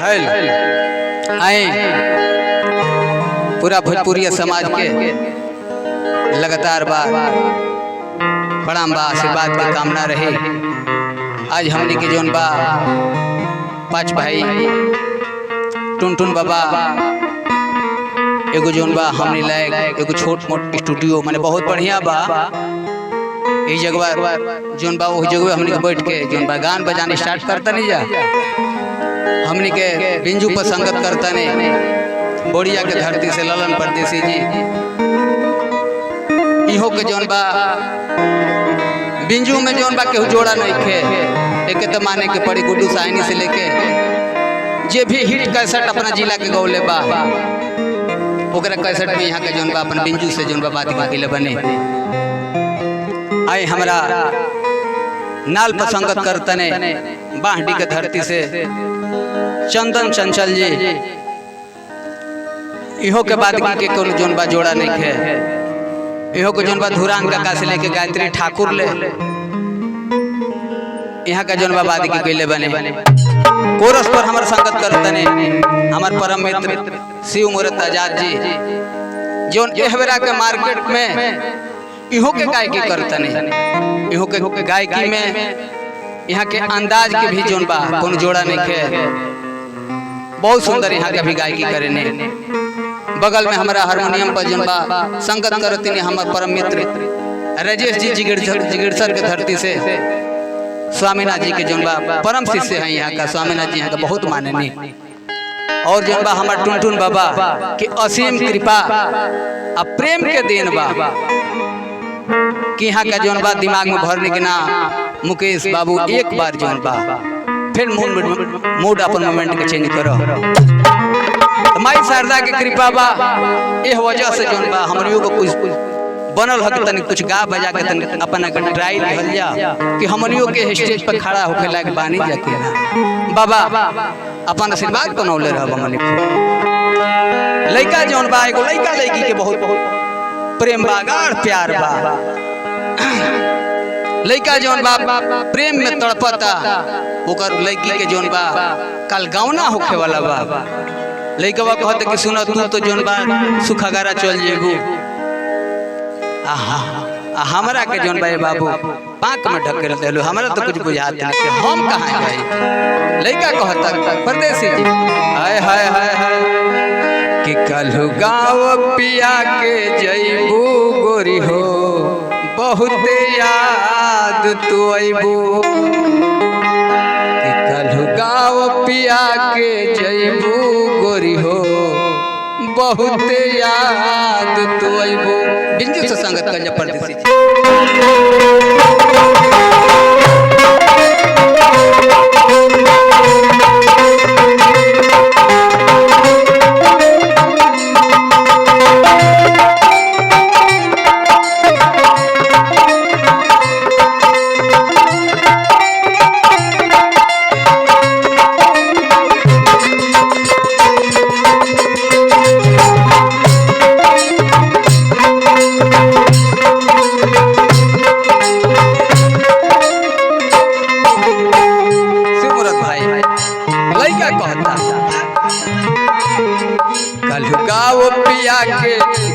आए पूरा भोजपुरी समाज के लगातार बार प्रणाम बा आशीर्वाद के कामना रही। आज हमने के जोन बा पांच भाई टुनटुन बाबा एगो जोन बा हमने लायक एगो छोट मोट स्टूडियो माने बहुत बढ़िया बा। ई जगह जोन बा वो जगह हमने के बैठ के जोन बा गान बजाने स्टार्ट करता नहीं जा। हमने के बिंजू पर संगत करता ने बोरिया के धरती से ललन परदेसी जी इहो के जोन बा बिंजू में जोन बा केहू जोड़ा नहीं खे एक तो माने के पड़ी गुड्डू साइनी से लेके जे भी हिट कैसेट अपना जिला के गौले बा ओकरा कैसेट में यहाँ के जोन बा अपन बिंजू से जोन बा बात के बने आए हमरा नाल पर संगत करता ने बाहडी के धरती से चंदन चंचल जी इहो के बाद के कोनो जोन बा जोड़ा नहीं खे इहो को जोन बा धुरान काका से लेके गायत्री ठाकुर ले यहाँ का जोन बा बाद के गईले बने कोरस पर हमार संगत करते ने हमार परम मित्र शिव मूर्त आजाद जी जोन एहवेरा के मार्केट में इहो के गायकी करते ने इहो के गायकी में यहाँ के अंदाज के भी जोन बा कोनो जोड़ा नहीं खे बहुत सुंदर यहाँ के भी गायकी करे ने। बगल में हमारा हारमोनियम पर जोन बा संगत करती ने हमार परम मित्र राजेश जी जिगड़सर के धरती से स्वामीनाथ जी के जोन बा परम शिष्य हैं यहाँ का। स्वामीनाथ जी यहाँ का बहुत माने नहीं और जोन बा हमार टुनटुन बाबा कि असीम कृपा अब प्रेम के देन बा कि यहाँ का जोन बा दिमाग में भरने के ना मुकेश बाबू एक बार जोन बा फिर मूड अपन मोमेंट के चेंज करो। माई शारदा के कृपा बा एह वजह से जोन बा हमरियो को कुछ बनल हक तनी कुछ गा बजा के तनी अपन के ट्राई रहल जा कि हमरियो के स्टेज पर खड़ा होके लायक बानी जाके ना बाबा अपन आशीर्वाद बनौले रहब। हमनी लइका जोन बा एगो लइका लइकी के बहुत प्रेम बा गाढ़ प्यार बा। लइका जोन बा प्रेम में तड़पता ओकर लइकी के जोन बा कल गावना होखे वाला बा। लइकवा कहते कि सुनो तू तो जोन बा सुखागारा चल जेबू हमरा के जोन बा बाबू पाक में ढकेल देलू हमरा तो कुछ बुझात नहीं कि हम कहां गए। लइका कहता परदेसी जी हाय हाय हाय हाय कि कलहु गाँव पिया के जइबू गोरी हो बहुत याद तू अइबू कि कलहु गाँव पिया के जइबू गोरी हो बहुत याद तू अइबू। बिंजू से संगत कर जा परदेसी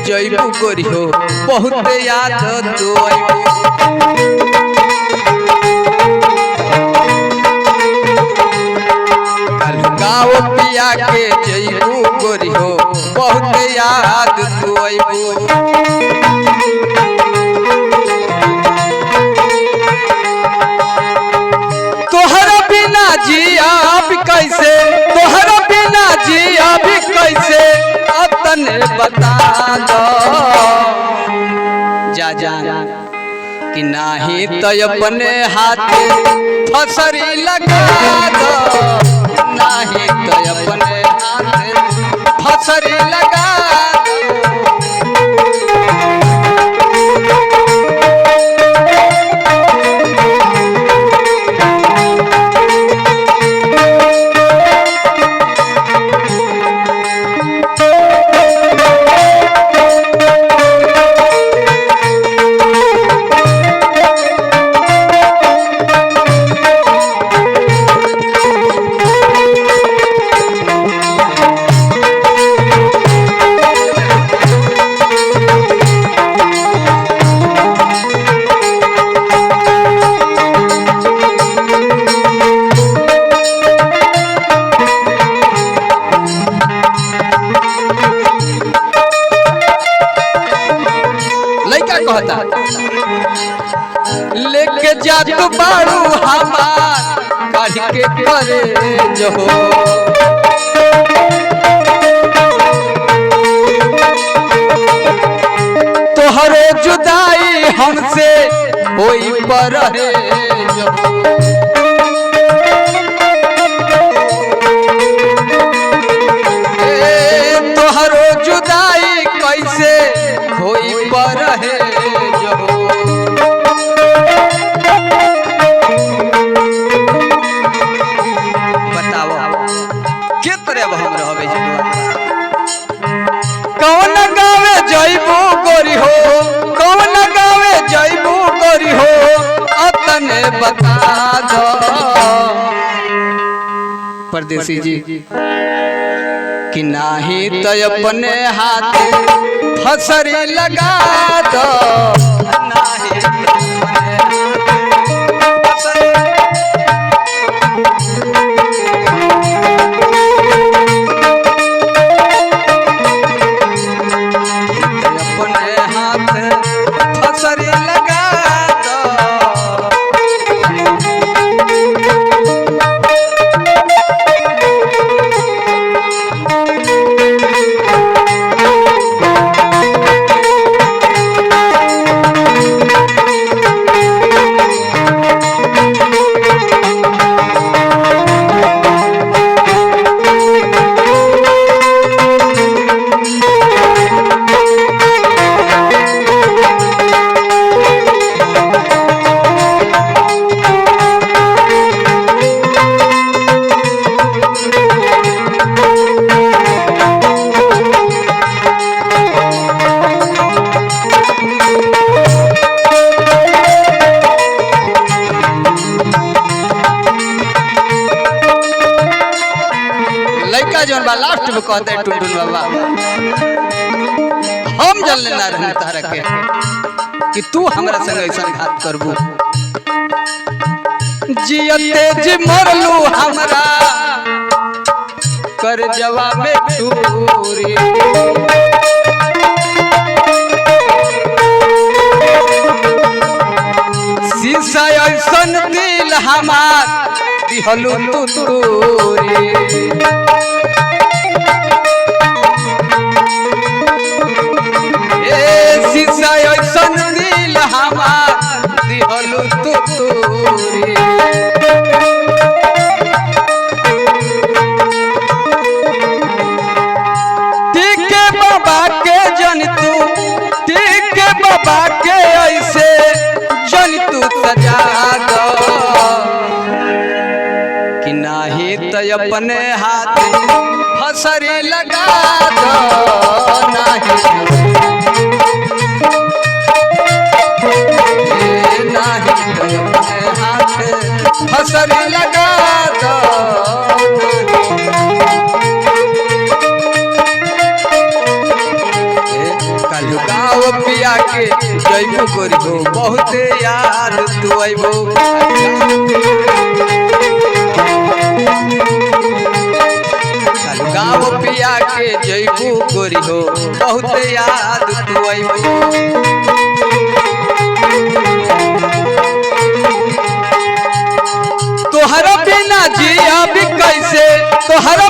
जइबू गोरी हो बहुत याद तू अइबू कलहु गाँव पिया के जइबू गोरी हो बहुत याद तू अइबू। तोहरा बिना जिया भी कैसे तोहरा बिना जिया भी कैसे तने बता दो जा कि नाही तो अपने हाथ फसरी लगा दो नाही तो अपने हाथ फसरी लगा जियत बाड़ू हमार काढ़ के करे जो तोहरो जुदाई हमसे होई पर है जो तोहरो जुदाई कैसे होई पर है जो बताओ के तरह हम रहबे कौन गावे जइबू गोरी हो कौन गावे जइबू गोरी हो अतने बता दो परदेसी जी कि नाही तो अपने हाथ फसरी लगा दो नाही तो अपने हाथ फसरी लगा दो बा लास्ट में कहते टुनटुन बाबा हम जल लेना रहने तारा के कि तू हमरा संग ऐसा घात करबू जियते जी मरलू हमरा कर जवाब में चूरी शीशा ऐसन दिल हमार दिहलू तू तूरी शीशा ऐसन दिल हमार दिहलू तू तूरी टीके बाबा के जन तू टीके बाबा के ऐसे जन तू सजा दो कि नाही तो अपने हाथ फसरी लगा दो नाही हाथ फसरी लगा दो कालू गाँव पिया के जइबू गोरी हो बहुत याद तू अइबू कालू गाँव पिया के जइबू गोरी हो बहुत याद तू अइबू तोहरा बिना जिया भी कैसे तोहरा